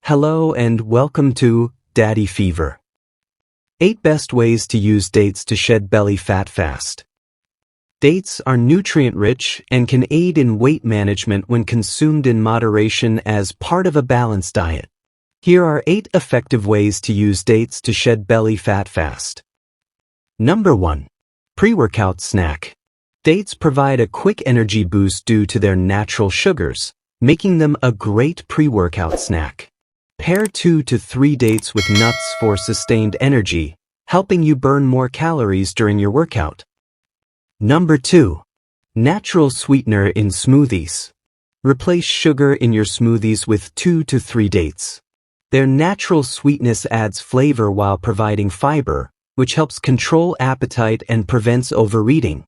Hello and welcome to Daddy Fever. 8 best ways to use dates to shed belly fat fast. Dates are nutrient-rich and can aid in weight management when consumed in moderation as part of a balanced diet. Here are 8 effective ways to use dates to shed belly fat fast. Number 1. Pre-workout snack. Dates provide a quick energy boost due to their natural sugars, making them a great pre-workout snack. Pair 2 to 3 dates with nuts for sustained energy, helping you burn more calories during your workout. Number 2. Natural sweetener in smoothies. Replace sugar in your smoothies with 2 to 3 dates. Their natural sweetness adds flavor while providing fiber, which helps control appetite and prevents overeating.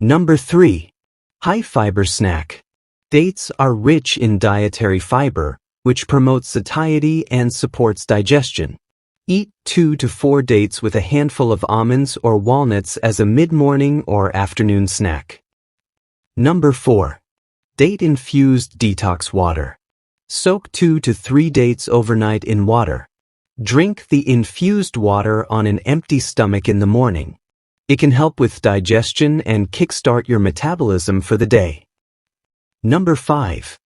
Number 3. High-fiber snack. Dates are rich in dietary fiber, which promotes satiety and supports digestion. Eat 2 to 4 dates with a handful of almonds or walnuts as a mid-morning or afternoon snack. Number 4. Date-infused detox water. Soak 2 to 3 dates overnight in water. Drink the infused water on an empty stomach in the morning. It can help with digestion and kickstart your metabolism for the day. Number 5.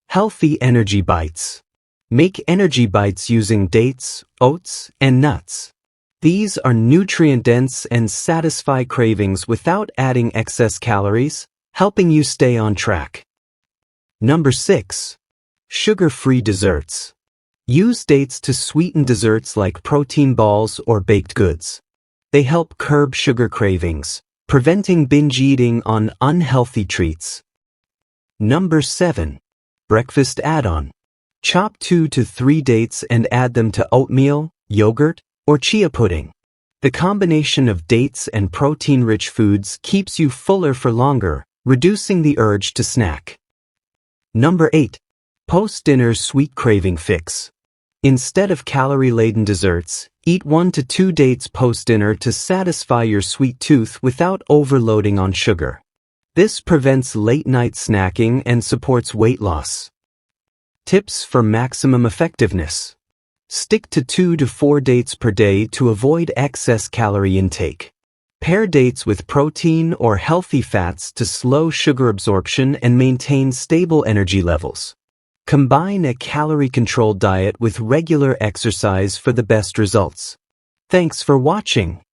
Healthy energy bites. Make energy bites using dates, oats, and nuts. These are nutrient-dense and satisfy cravings without adding excess calories, helping you stay on track. Number 6. Sugar-free desserts. Use dates to sweeten desserts like protein balls or baked goods. They help curb sugar cravings, preventing binge eating on unhealthy treats. Number 7. Breakfast add-on. Chop 2 to 3 dates and add them to oatmeal, yogurt, or chia pudding. The combination of dates and protein-rich foods keeps you fuller for longer, reducing the urge to snack. Number 8. Post-dinner sweet craving fix. Instead of calorie-laden desserts, eat 1 to 2 dates post-dinner to satisfy your sweet tooth without overloading on sugar. This prevents late-night snacking and supports weight loss. Tips for maximum effectiveness. Stick to 2 to 4 dates per day to avoid excess calorie intake. Pair dates with protein or healthy fats to slow sugar absorption and maintain stable energy levels. Combine a calorie-controlled diet with regular exercise for the best results. Thanks for watching.